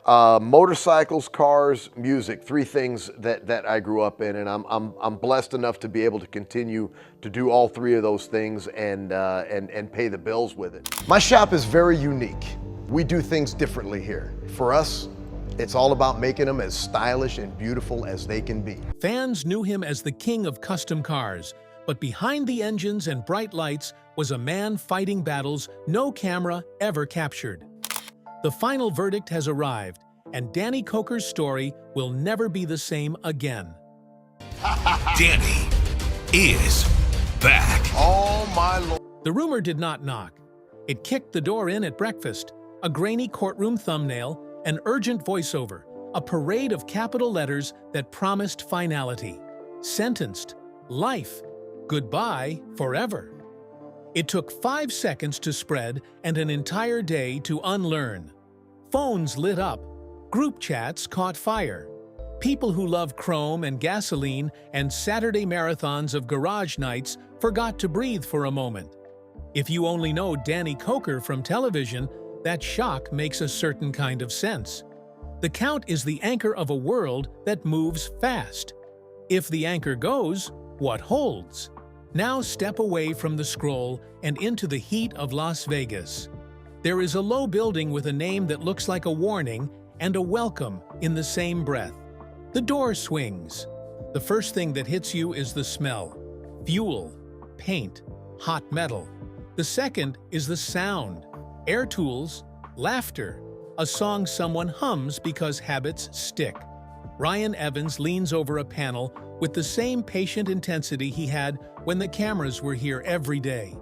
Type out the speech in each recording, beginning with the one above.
Motorcycles, cars, music, three things that I grew up in, and I'm blessed enough to be able to continue to do all three of those things and pay the bills with it. My shop is very unique. We do things differently here. For us, it's all about making them as stylish and beautiful as they can be. Fans knew him as the king of custom cars, but behind the engines and bright lights was a man fighting battles no camera ever captured. The final verdict has arrived, and Danny Koker's story will never be the same again. Danny is back. Oh my Lord. The rumor did not knock. It kicked the door in at breakfast, a grainy courtroom thumbnail, an urgent voiceover, a parade of capital letters that promised finality. Sentenced, life, goodbye, forever. It took 5 seconds to spread and an entire day to unlearn. Phones lit up. Group chats caught fire. People who love chrome and gasoline and Saturday marathons of garage nights forgot to breathe for a moment. If you only know Danny Koker from television, that shock makes a certain kind of sense. The Count is the anchor of a world that moves fast. If the anchor goes, what holds? Now step away from the scroll and into the heat of Las Vegas. There is a low building with a name that looks like a warning and a welcome in the same breath. The door swings. The first thing that hits you is the smell. Fuel, paint, hot metal. The second is the sound. Air tools, laughter, a song someone hums because habits stick. Ryan Evans leans over a panel with the same patient intensity he had when the cameras were here every day.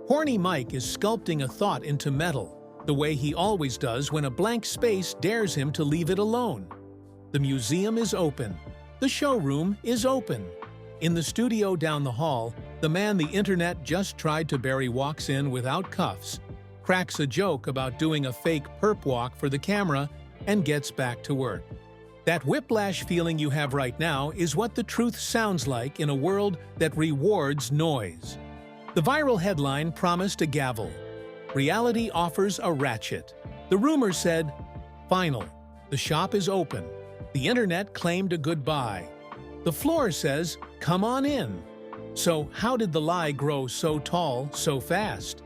Horny Mike is sculpting a thought into metal, the way he always does when a blank space dares him to leave it alone. The museum is open. The showroom is open. In the studio down the hall, the man the internet just tried to bury walks in without cuffs, cracks a joke about doing a fake perp walk for the camera, and gets back to work. That whiplash feeling you have right now is what the truth sounds like in a world that rewards noise. The viral headline promised a gavel. Reality offers a ratchet. The rumor said, final. The shop is open. The internet claimed a goodbye. The floor says, come on in. So how did the lie grow so tall, so fast?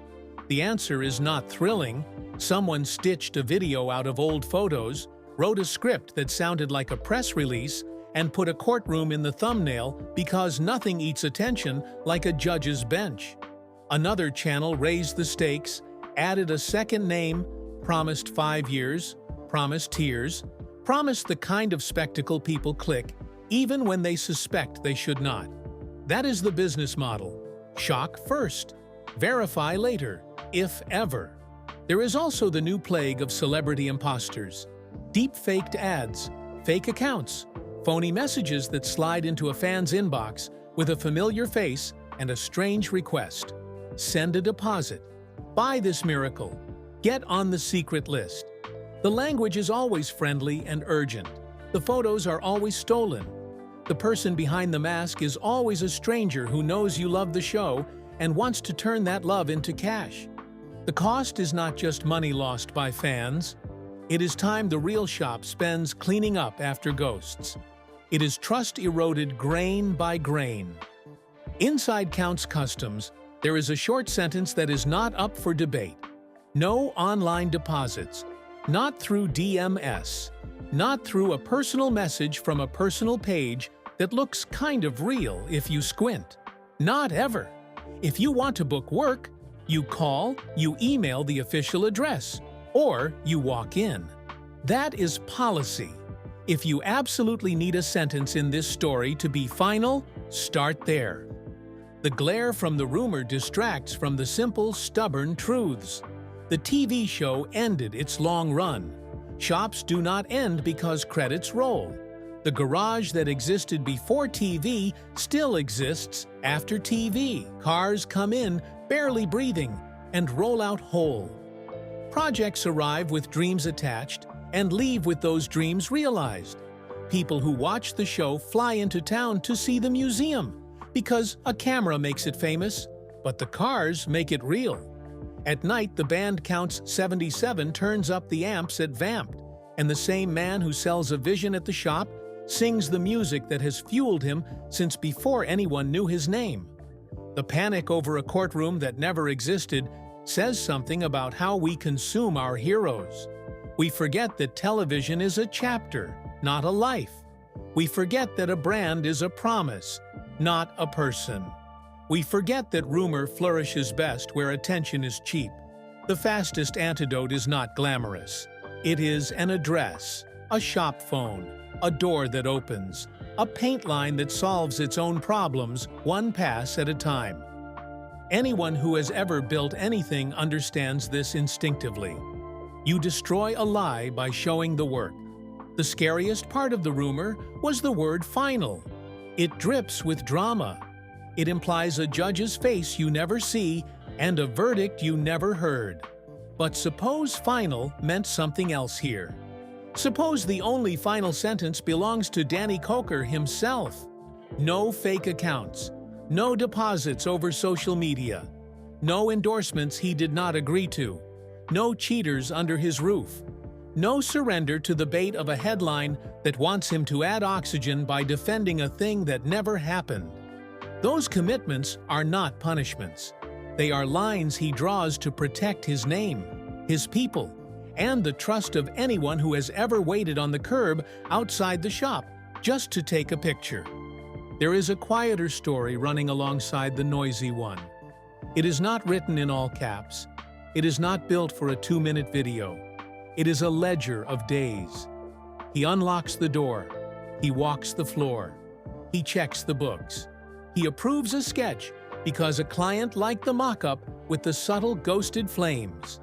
The answer is not thrilling. Someone stitched a video out of old photos, wrote a script that sounded like a press release, and put a courtroom in the thumbnail because nothing eats attention like a judge's bench. Another channel raised the stakes, added a second name, promised 5 years, promised tears, promised the kind of spectacle people click, even when they suspect they should not. That is the business model. Shock first, verify later, if ever. There is also the new plague of celebrity imposters. Deep-faked ads, fake accounts, phony messages that slide into a fan's inbox with a familiar face and a strange request. Send a deposit. Buy this miracle. Get on the secret list. The language is always friendly and urgent. The photos are always stolen. The person behind the mask is always a stranger who knows you love the show and wants to turn that love into cash. The cost is not just money lost by fans. It is time the real shop spends cleaning up after ghosts. It is trust eroded grain by grain. Inside Count's Customs, there is a short sentence that is not up for debate. No online deposits. Not through DMS. Not through a personal message from a personal page that looks kind of real if you squint. Not ever. If you want to book work, you call, you email the official address, or you walk in. That is policy. If you absolutely need a sentence in this story to be final, start there. The glare from the rumor distracts from the simple, stubborn truths. The TV show ended its long run. Shops do not end because credits roll. The garage that existed before TV still exists after TV. Cars come in, barely breathing, and roll out whole. Projects arrive with dreams attached and leave with those dreams realized. People who watch the show fly into town to see the museum because a camera makes it famous, but the cars make it real. At night, the band Counts 77 turns up the amps at Vamped. And the same man who sells a vision at the shop sings the music that has fueled him since before anyone knew his name. The panic over a courtroom that never existed says something about how we consume our heroes. We forget that television is a chapter, not a life. We forget that a brand is a promise, not a person. We forget that rumor flourishes best where attention is cheap. The fastest antidote is not glamorous. It is an address, a shop phone, a door that opens, a paint line that solves its own problems one pass at a time. Anyone who has ever built anything understands this instinctively. You destroy a lie by showing the work. The scariest part of the rumor was the word final. It drips with drama. It implies a judge's face you never see and a verdict you never heard. But suppose final meant something else here. Suppose the only final sentence belongs to Danny Koker himself. No fake accounts, no deposits over social media, no endorsements he did not agree to, no cheaters under his roof, no surrender to the bait of a headline that wants him to add oxygen by defending a thing that never happened. Those commitments are not punishments. They are lines he draws to protect his name, his people, and the trust of anyone who has ever waited on the curb outside the shop just to take a picture. There is a quieter story running alongside the noisy one. It is not written in all caps. It is not built for a 2-minute video. It is a ledger of days. He unlocks the door. He walks the floor. He checks the books. He approves a sketch because a client liked the mock-up with the subtle ghosted flames.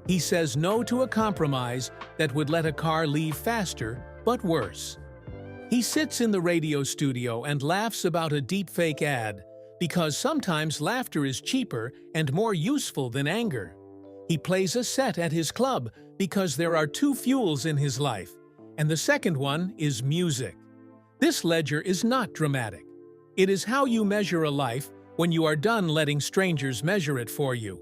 He says no to a compromise that would let a car leave faster, but worse. He sits in the radio studio and laughs about a deepfake ad because sometimes laughter is cheaper and more useful than anger. He plays a set at his club because there are 2 fuels in his life, and the second one is music. This ledger is not dramatic. It is how you measure a life when you are done letting strangers measure it for you.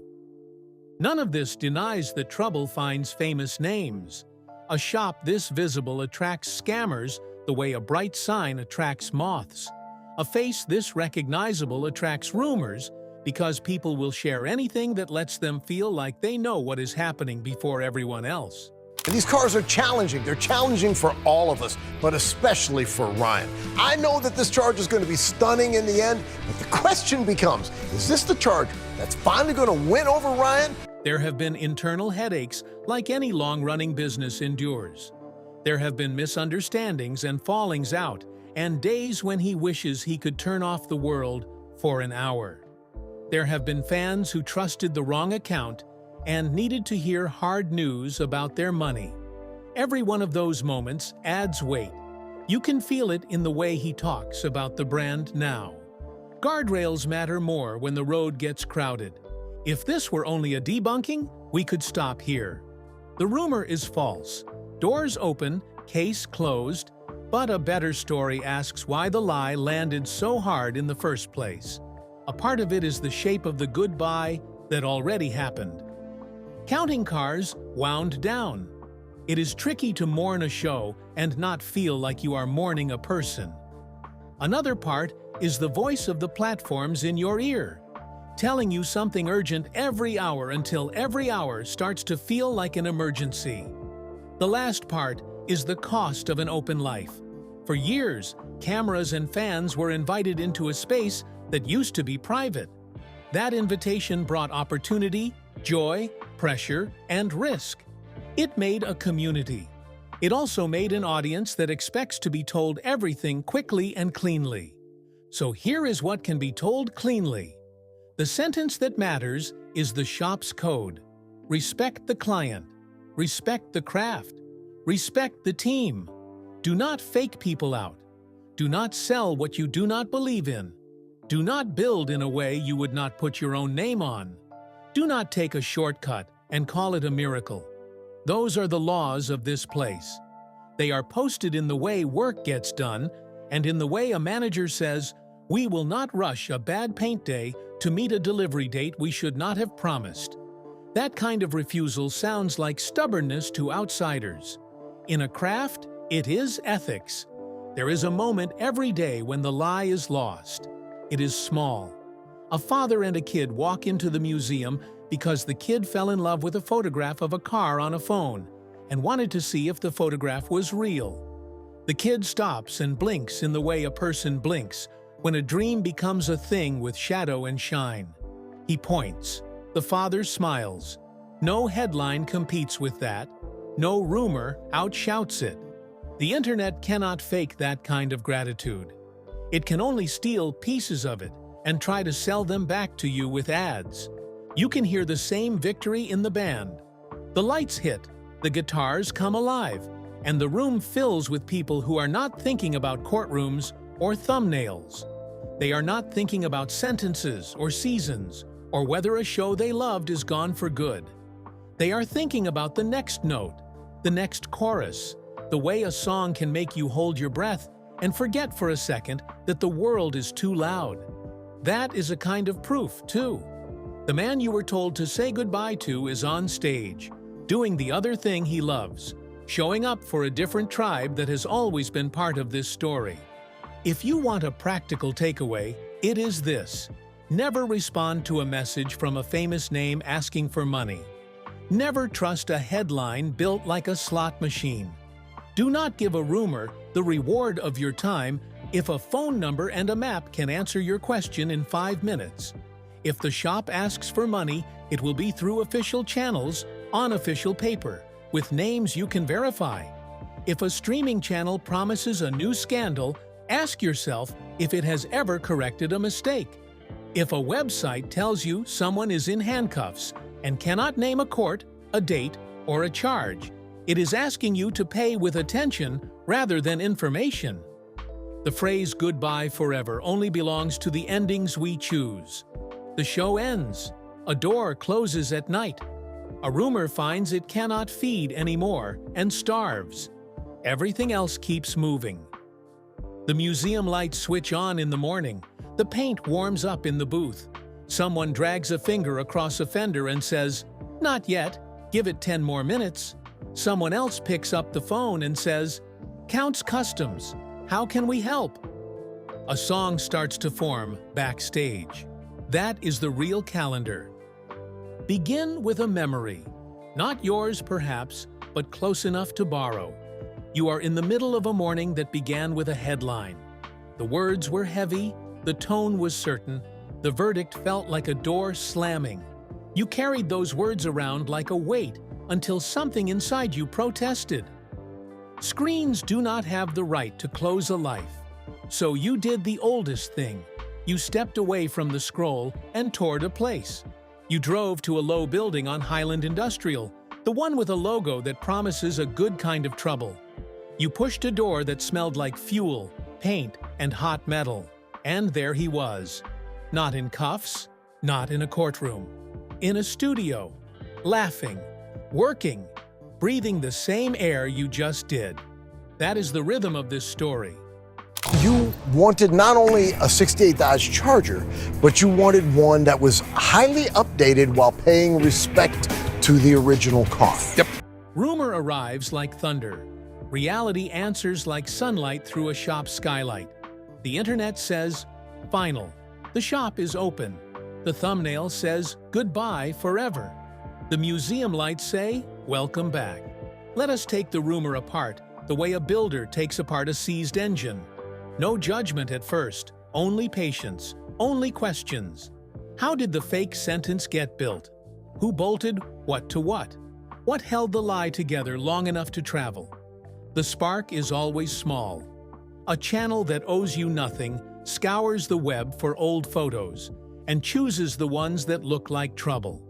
None of this denies that trouble finds famous names. A shop this visible attracts scammers the way a bright sign attracts moths. A face this recognizable attracts rumors because people will share anything that lets them feel like they know what is happening before everyone else. And these cars are challenging. They're challenging for all of us, but especially for Ryan. I know that this Charger is going to be stunning in the end, but the question becomes, is this the Charger that's finally going to win over Ryan? There have been internal headaches like any long-running business endures. There have been misunderstandings and fallings out, and days when he wishes he could turn off the world for an hour. There have been fans who trusted the wrong account and needed to hear hard news about their money. Every one of those moments adds weight. You can feel it in the way he talks about the brand now. Guardrails matter more when the road gets crowded. If this were only a debunking, we could stop here. The rumor is false. Doors open, case closed, but a better story asks why the lie landed so hard in the first place. A part of it is the shape of the goodbye that already happened. Counting cars wound down. It is tricky to mourn a show and not feel like you are mourning a person. Another part is the voice of the platforms in your ear, telling you something urgent every hour until every hour starts to feel like an emergency. The last part is the cost of an open life. For years, cameras and fans were invited into a space that used to be private. That invitation brought opportunity, joy, pressure, and risk. It made a community. It also made an audience that expects to be told everything quickly and cleanly. So here is what can be told cleanly. The sentence that matters is the shop's code. Respect the client. Respect the craft. Respect the team. Do not fake people out. Do not sell what you do not believe in. Do not build in a way you would not put your own name on. Do not take a shortcut and call it a miracle. Those are the laws of this place. They are posted in the way work gets done and in the way a manager says, "We will not rush a bad paint day to meet a delivery date we should not have promised." That kind of refusal sounds like stubbornness to outsiders. In a craft, it is ethics. There is a moment every day when the lie is lost. It is small. A father and a kid walk into the museum because the kid fell in love with a photograph of a car on a phone and wanted to see if the photograph was real. The kid stops and blinks in the way a person blinks when a dream becomes a thing with shadow and shine. He points. The father smiles. No headline competes with that. No rumor outshouts it. The internet cannot fake that kind of gratitude. It can only steal pieces of it and try to sell them back to you with ads. You can hear the same victory in the band. The lights hit, the guitars come alive, and the room fills with people who are not thinking about courtrooms or thumbnails. They are not thinking about sentences or seasons or whether a show they loved is gone for good. They are thinking about the next note, the next chorus, the way a song can make you hold your breath and forget for a second that the world is too loud. That is a kind of proof, too. The man you were told to say goodbye to is on stage, doing the other thing he loves, showing up for a different tribe that has always been part of this story. If you want a practical takeaway, it is this: never respond to a message from a famous name asking for money. Never trust a headline built like a slot machine. Do not give a rumor the reward of your time if a phone number and a map can answer your question in 5 minutes. If the shop asks for money, it will be through official channels, on official paper, with names you can verify. If a streaming channel promises a new scandal, ask yourself if it has ever corrected a mistake. If a website tells you someone is in handcuffs and cannot name a court, a date, or a charge, it is asking you to pay with attention rather than information. The phrase "goodbye forever" only belongs to the endings we choose. The show ends. A door closes at night. A rumor finds it cannot feed anymore and starves. Everything else keeps moving. The museum lights switch on in the morning. The paint warms up in the booth. Someone drags a finger across a fender and says, "Not yet, give it 10 more minutes." Someone else picks up the phone and says, "Counts Customs, how can we help?" A song starts to form backstage. That is the real calendar. Begin with a memory. Not yours, perhaps, but close enough to borrow. You are in the middle of a morning that began with a headline. The words were heavy, the tone was certain, the verdict felt like a door slamming. You carried those words around like a weight until something inside you protested. Screens do not have the right to close a life. So you did the oldest thing. You stepped away from the scroll and toured a place. You drove to a low building on Highland Industrial, the one with a logo that promises a good kind of trouble. You pushed a door that smelled like fuel, paint, and hot metal. And there he was. Not in cuffs, not in a courtroom. In a studio, laughing, working, breathing the same air you just did. That is the rhythm of this story. You wanted not only a 68 Dodge Charger, but you wanted one that was highly updated while paying respect to the original car. Yep. Rumor arrives like thunder. Reality answers like sunlight through a shop skylight. The internet says, "Final." The shop is open. The thumbnail says, "Goodbye forever." The museum lights say, "Welcome back." Let us take the rumor apart, the way a builder takes apart a seized engine. No judgment at first, only patience, only questions. How did the fake sentence get built? Who bolted what to what? What held the lie together long enough to travel? The spark is always small. A channel that owes you nothing scours the web for old photos and chooses the ones that look like trouble.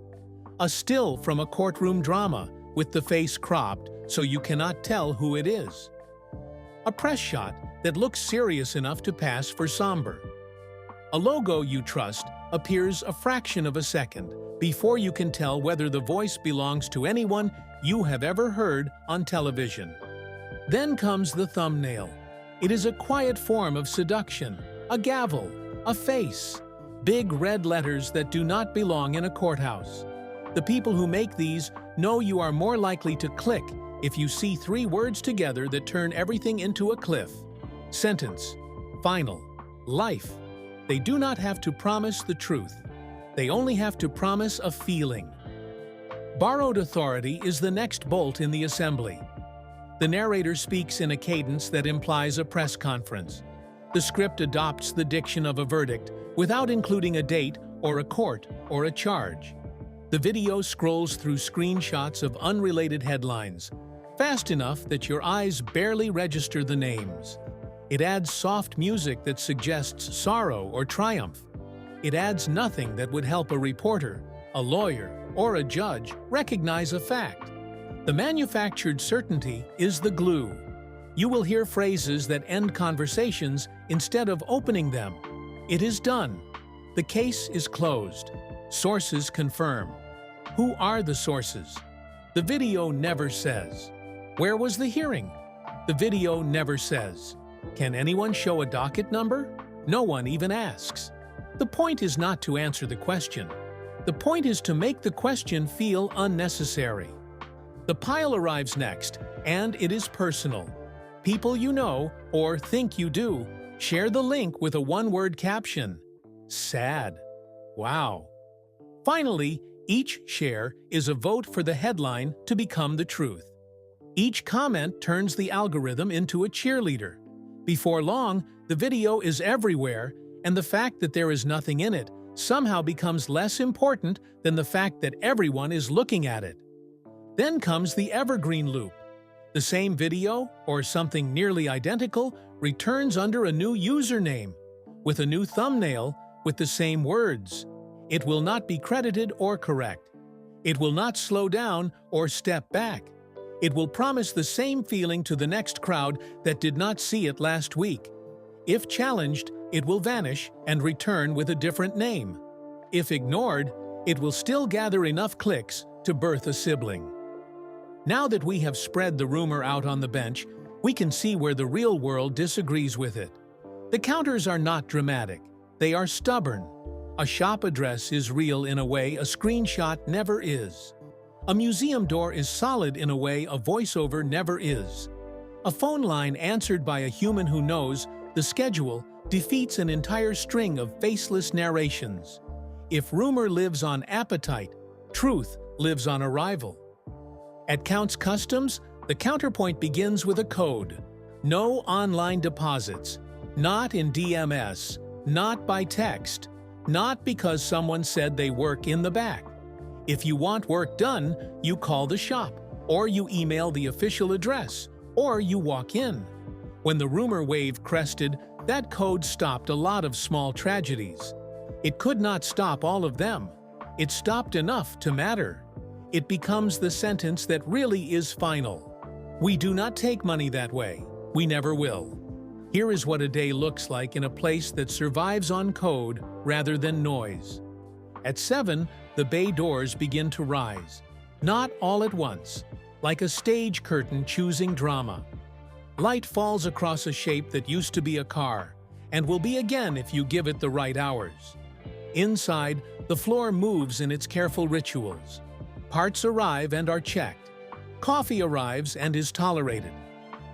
A still from a courtroom drama with the face cropped so you cannot tell who it is. A press shot that looks serious enough to pass for somber. A logo you trust appears a fraction of a second before you can tell whether the voice belongs to anyone you have ever heard on television. Then comes the thumbnail. It is a quiet form of seduction, a gavel, a face, big red letters that do not belong in a courthouse. The people who make these know you are more likely to click If you see three words together that turn everything into a cliff, sentence, final, life, they do not have to promise the truth. They only have to promise a feeling. Borrowed authority is the next bolt in the assembly. The narrator speaks in a cadence that implies a press conference. The script adopts the diction of a verdict without including a date or a court or a charge. The video scrolls through screenshots of unrelated headlines, fast enough that your eyes barely register the names. It adds soft music that suggests sorrow or triumph. It adds nothing that would help a reporter, a lawyer, or a judge recognize a fact. The manufactured certainty is the glue. You will hear phrases that end conversations instead of opening them. It is done. The case is closed. Sources confirm. Who are the sources? The video never says. Where was the hearing? The video never says. Can anyone show a docket number? No one even asks. The point is not to answer the question. The point is to make the question feel unnecessary. The pile arrives next, and it is personal. People you know, or think you do, share the link with a one-word caption. Sad. Wow. Finally, each share is a vote for the headline to become the truth. Each comment turns the algorithm into a cheerleader. Before long, the video is everywhere, and the fact that there is nothing in it somehow becomes less important than the fact that everyone is looking at it. Then comes the evergreen loop. The same video, or something nearly identical, returns under a new username, with a new thumbnail, with the same words. It will not be credited or correct. It will not slow down or step back. It will promise the same feeling to the next crowd that did not see it last week. If challenged, it will vanish and return with a different name. If ignored, it will still gather enough clicks to birth a sibling. Now that we have spread the rumor out on the bench, we can see where the real world disagrees with it. The counters are not dramatic. They are stubborn. A shop address is real in a way a screenshot never is. A museum door is solid in a way a voiceover never is. A phone line answered by a human who knows the schedule defeats an entire string of faceless narrations. If rumor lives on appetite, truth lives on arrival. At Counts Customs, the counterpoint begins with a code. No online deposits. Not in DMS. Not by text. Not because someone said they work in the back. If you want work done, you call the shop, or you email the official address, or you walk in. When the rumor wave crested, that code stopped a lot of small tragedies. It could not stop all of them. It stopped enough to matter. It becomes the sentence that really is final. We do not take money that way. We never will. Here is what a day looks like in a place that survives on code rather than noise. At 7, the bay doors begin to rise. Not all at once, like a stage curtain choosing drama. Light falls across a shape that used to be a car, and will be again if you give it the right hours. Inside, the floor moves in its careful rituals. Parts arrive and are checked. Coffee arrives and is tolerated.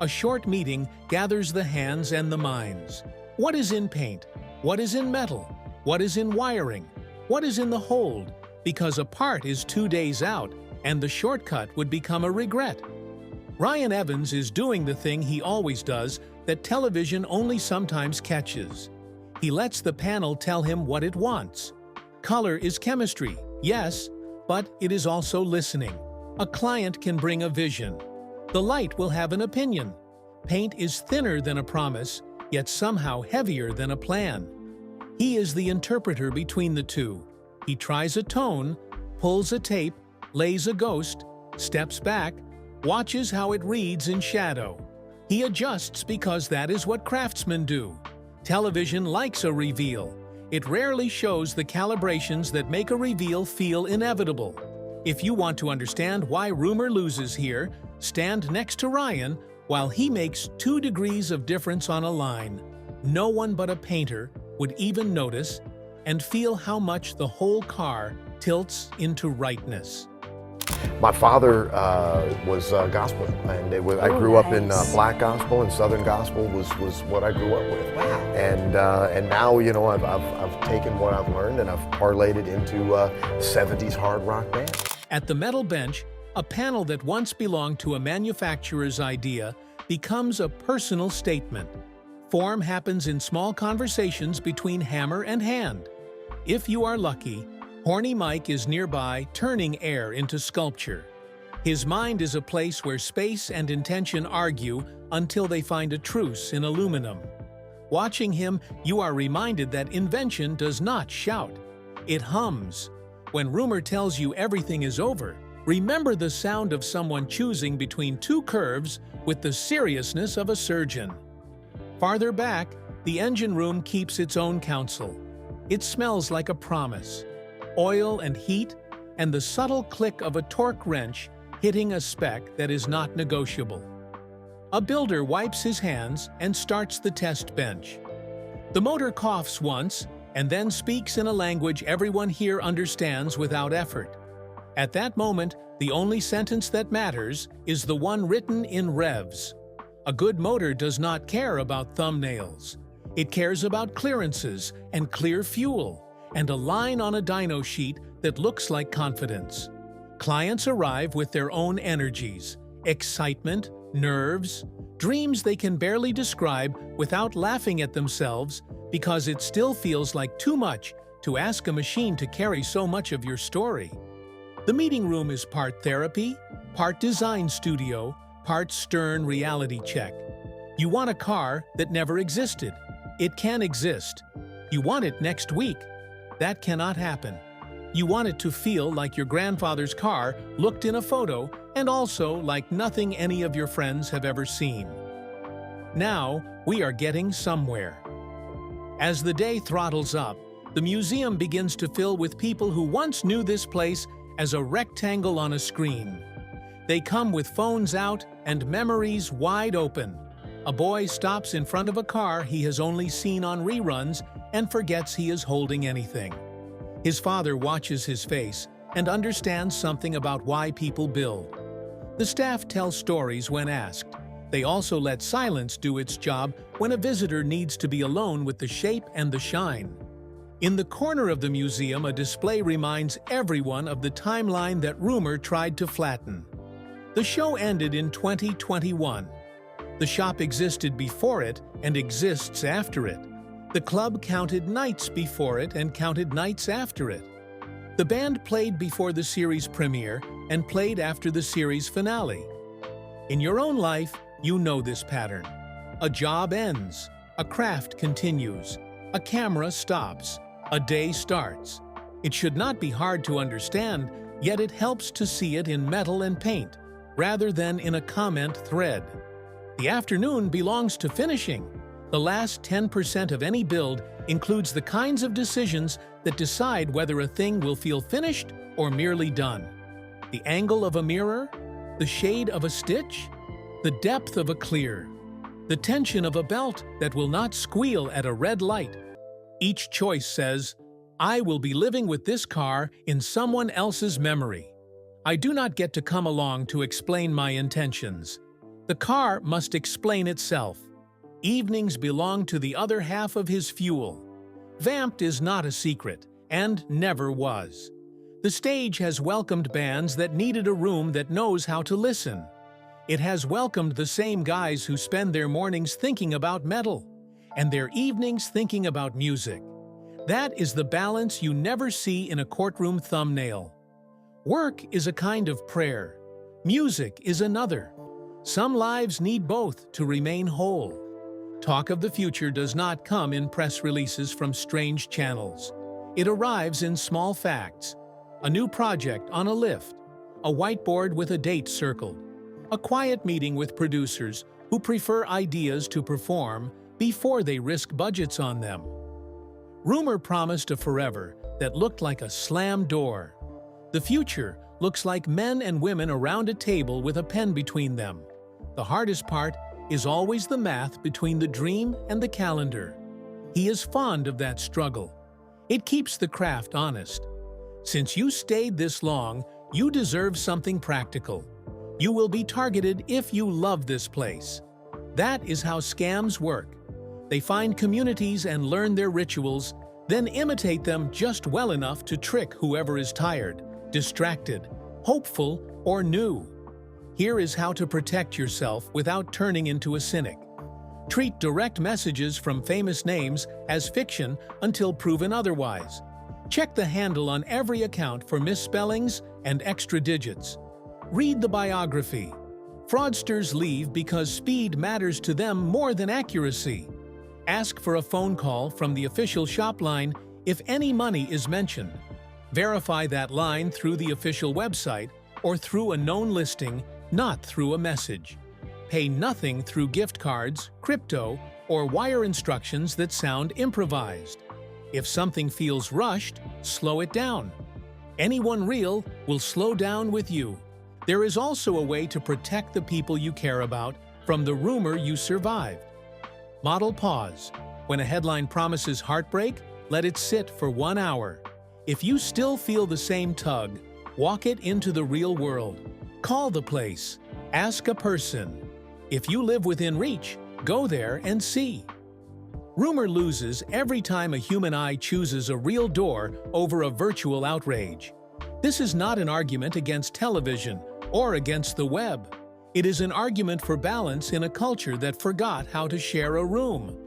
A short meeting gathers the hands and the minds. What is in paint? What is in metal? What is in wiring? What is in the hold? Because a part is 2 days out, and the shortcut would become a regret. Ryan Evans is doing the thing he always does that television only sometimes catches. He lets the panel tell him what it wants. Color is chemistry, yes, but it is also listening. A client can bring a vision. The light will have an opinion. Paint is thinner than a promise, yet somehow heavier than a plan. He is the interpreter between the two. He tries a tone, pulls a tape, lays a ghost, steps back, watches how it reads in shadow. He adjusts because that is what craftsmen do. Television likes a reveal. It rarely shows the calibrations that make a reveal feel inevitable. If you want to understand why rumor loses here, stand next to Ryan while he makes 2 degrees of difference on a line. No one but a painter would even notice and feel how much the whole car tilts into rightness. My father was gospel, and I grew up in black gospel, and Southern gospel was what I grew up with. Wow. And now, you know, I've taken what I've learned and I've parlayed it into 70s hard rock band. At the metal bench, a panel that once belonged to a manufacturer's idea becomes a personal statement. Form happens in small conversations between hammer and hand. If you are lucky, Horny Mike is nearby, turning air into sculpture. His mind is a place where space and intention argue until they find a truce in aluminum. Watching him, you are reminded that invention does not shout. It hums. When rumor tells you everything is over, remember the sound of someone choosing between two curves with the seriousness of a surgeon. Farther back, the engine room keeps its own counsel. It smells like a promise. Oil and heat, and the subtle click of a torque wrench hitting a spec that is not negotiable. A builder wipes his hands and starts the test bench. The motor coughs once and then speaks in a language everyone here understands without effort. At that moment, the only sentence that matters is the one written in revs. A good motor does not care about thumbnails. It cares about clearances and clear fuel, and a line on a dyno sheet that looks like confidence. Clients arrive with their own energies, excitement, nerves, dreams they can barely describe without laughing at themselves because it still feels like too much to ask a machine to carry so much of your story. The meeting room is part therapy, part design studio, part stern reality check. You want a car that never existed. It can exist. You want it next week. That cannot happen. You want it to feel like your grandfather's car looked in a photo and also like nothing any of your friends have ever seen. Now, we are getting somewhere. As the day throttles up, the museum begins to fill with people who once knew this place as a rectangle on a screen. They come with phones out and memories wide open. A boy stops in front of a car he has only seen on reruns and forgets he is holding anything. His father watches his face and understands something about why people build. The staff tells stories when asked. They also let silence do its job when a visitor needs to be alone with the shape and the shine. In the corner of the museum, a display reminds everyone of the timeline that rumor tried to flatten. The show ended in 2021. The shop existed before it and exists after it. The club counted nights before it and counted nights after it. The band played before the series premiere and played after the series finale. In your own life, you know this pattern. A job ends, a craft continues, a camera stops, a day starts. It should not be hard to understand, yet it helps to see it in metal and paint, rather than in a comment thread. The afternoon belongs to finishing. The last 10% of any build includes the kinds of decisions that decide whether a thing will feel finished or merely done. The angle of a mirror, the shade of a stitch, the depth of a clear, the tension of a belt that will not squeal at a red light. Each choice says, I will be living with this car in someone else's memory. I do not get to come along to explain my intentions. The car must explain itself. Evenings belong to the other half of his fuel. Vamped is not a secret, and never was. The stage has welcomed bands that needed a room that knows how to listen. It has welcomed the same guys who spend their mornings thinking about metal, and their evenings thinking about music. That is the balance you never see in a courtroom thumbnail. Work is a kind of prayer. Music is another. Some lives need both to remain whole. Talk of the future does not come in press releases from strange channels. It arrives in small facts. A new project on a lift, a whiteboard with a date circled, a quiet meeting with producers who prefer ideas to perform before they risk budgets on them. Rumor promised a forever that looked like a slammed door. The future looks like men and women around a table with a pen between them. The hardest part is always the math between the dream and the calendar. He is fond of that struggle. It keeps the craft honest. Since you stayed this long, You deserve something practical. You will be targeted if you love this place. That is how scams work. They find communities and learn their rituals, then imitate them just well enough to trick whoever is tired, distracted, hopeful, or new. Here is how to protect yourself without turning into a cynic. Treat direct messages from famous names as fiction until proven otherwise. Check the handle on every account for misspellings and extra digits. Read the biography. Fraudsters leave because speed matters to them more than accuracy. Ask for a phone call from the official shop line if any money is mentioned. Verify that line through the official website or through a known listing, not through a message. Pay nothing through gift cards, crypto, or wire instructions that sound improvised. If something feels rushed, slow it down. Anyone real will slow down with you. There is also a way to protect the people you care about from the rumor you survived. Model pause. When a headline promises heartbreak, let it sit for 1 hour. If you still feel the same tug, walk it into the real world. Call the place. Ask a person. If you live within reach, go there and see. Rumor loses every time a human eye chooses a real door over a virtual outrage. This is not an argument against television or against the web. It is an argument for balance in a culture that forgot how to share a room.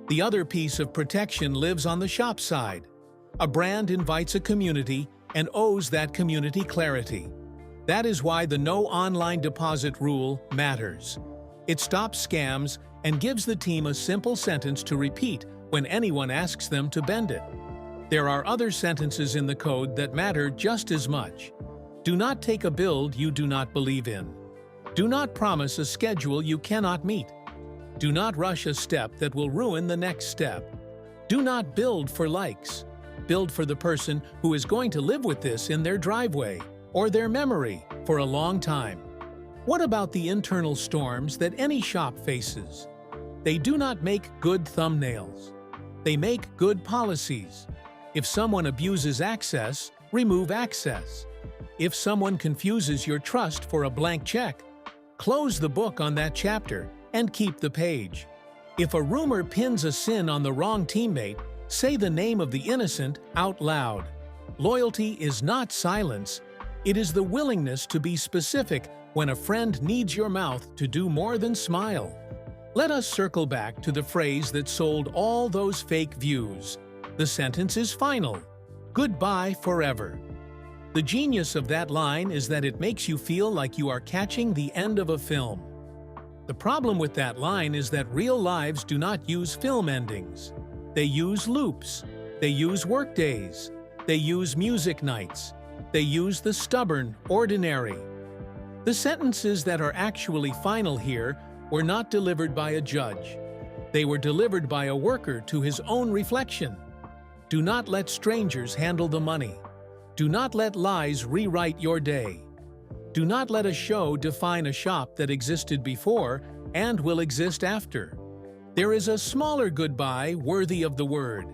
The other piece of protection lives on the shop side. A brand invites a community and owes that community clarity. That is why the no online deposit rule matters. It stops scams and gives the team a simple sentence to repeat when anyone asks them to bend it. There are other sentences in the code that matter just as much. Do not take a build you do not believe in. Do not promise a schedule you cannot meet. Do not rush a step that will ruin the next step. Do not build for likes. Build for the person who is going to live with this in their driveway or their memory for a long time. What about the internal storms that any shop faces? They do not make good thumbnails. They make good policies. If someone abuses access, remove access. If someone confuses your trust for a blank check, close the book on that chapter and keep the page. If a rumor pins a sin on the wrong teammate, say the name of the innocent out loud. Loyalty is not silence. It is the willingness to be specific when a friend needs your mouth to do more than smile. Let us circle back to the phrase that sold all those fake views. The sentence is final. Goodbye forever. The genius of that line is that it makes you feel like you are catching the end of a film. The problem with that line is that real lives do not use film endings. They use loops. They use workdays. They use music nights. They use the stubborn, ordinary. The sentences that are actually final here were not delivered by a judge. They were delivered by a worker to his own reflection. Do not let strangers handle the money. Do not let lies rewrite your day. Do not let a show define a shop that existed before and will exist after. There is a smaller goodbye worthy of the word.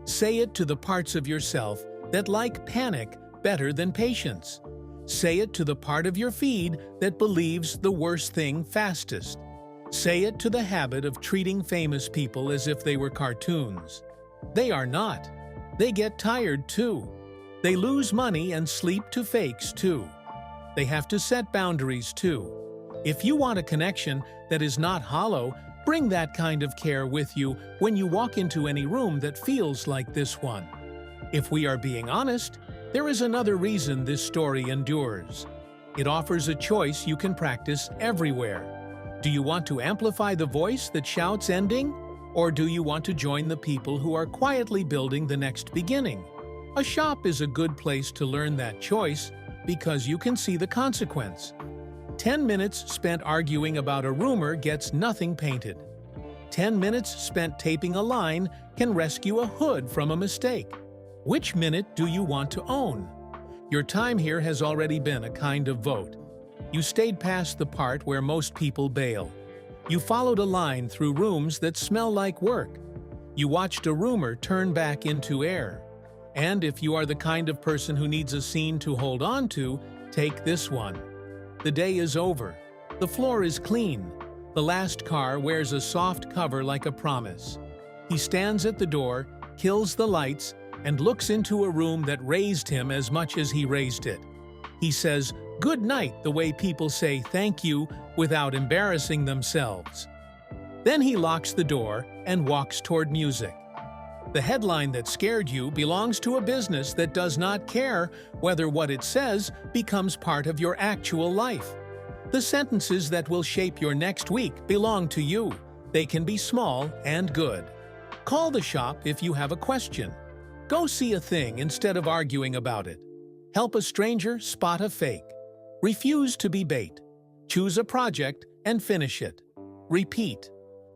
Say it to the parts of yourself that like panic better than patience. Say it to the part of your feed that believes the worst thing fastest. Say it to the habit of treating famous people as if they were cartoons. They are not. They get tired too. They lose money and sleep to fakes too. They have to set boundaries too. If you want a connection that is not hollow, bring that kind of care with you when you walk into any room that feels like this one. If we are being honest, there is another reason this story endures. It offers a choice you can practice everywhere. Do you want to amplify the voice that shouts ending? Or do you want to join the people who are quietly building the next beginning? A shop is a good place to learn that choice because you can see the consequence. 10 minutes spent arguing about a rumor gets nothing painted. 10 minutes spent taping a line can rescue a hood from a mistake. Which minute do you want to own? Your time here has already been a kind of vote. You stayed past the part where most people bail. You followed a line through rooms that smell like work. You watched a rumor turn back into air. And if you are the kind of person who needs a scene to hold on to, Take this one. The day is over. The floor is clean. The last car wears a soft cover like a promise. He stands at the door, kills the lights, and looks into a room that raised him as much as he raised it. He says, "Good night," the way people say thank you without embarrassing themselves. Then he locks the door and walks toward music. The headline that scared you belongs to a business that does not care whether what it says becomes part of your actual life. The sentences that will shape your next week belong to you. They can be small and good. Call the shop if you have a question. Go see a thing instead of arguing about it. Help a stranger spot a fake. Refuse to be bait. Choose a project and finish it. Repeat.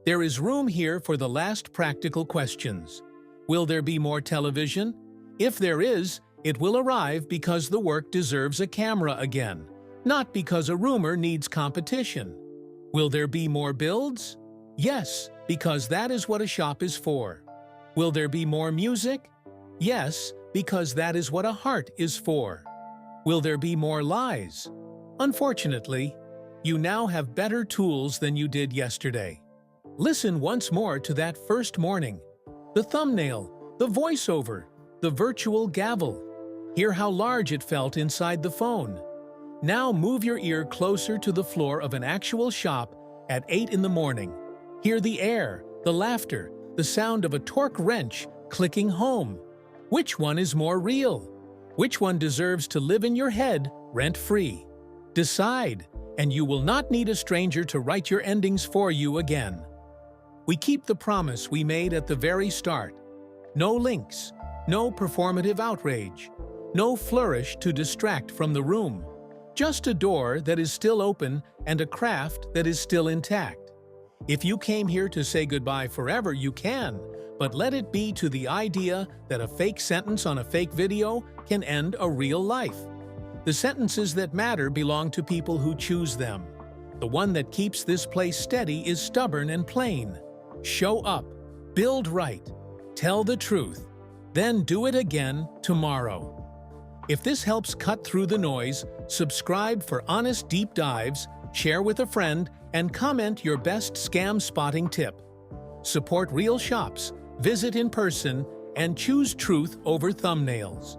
There is room here for the last practical questions. Will there be more television? If there is, it will arrive because the work deserves a camera again, not because a rumor needs competition. Will there be more builds? Yes, because that is what a shop is for. Will there be more music? Yes, because that is what a heart is for. Will there be more lies? Unfortunately, you now have better tools than you did yesterday. Listen once more to that first morning. The thumbnail, the voiceover, the virtual gavel. Hear how large it felt inside the phone. Now move your ear closer to the floor of an actual shop at 8 in the morning. Hear the air, the laughter, the sound of a torque wrench clicking home. Which one is more real? Which one deserves to live in your head rent-free? Decide, and you will not need a stranger to write your endings for you again. We keep the promise we made at the very start. No links, no performative outrage, no flourish to distract from the room. Just a door that is still open and a craft that is still intact. If you came here to say goodbye forever, you can, but let it be to the idea that a fake sentence on a fake video can end a real life. The sentences that matter belong to people who choose them. The one that keeps this place steady is stubborn and plain. Show up, build right, tell the truth, then do it again tomorrow. If this helps cut through the noise, subscribe for honest deep dives, share with a friend, and comment your best scam spotting tip. Support real shops, visit in person, and choose truth over thumbnails.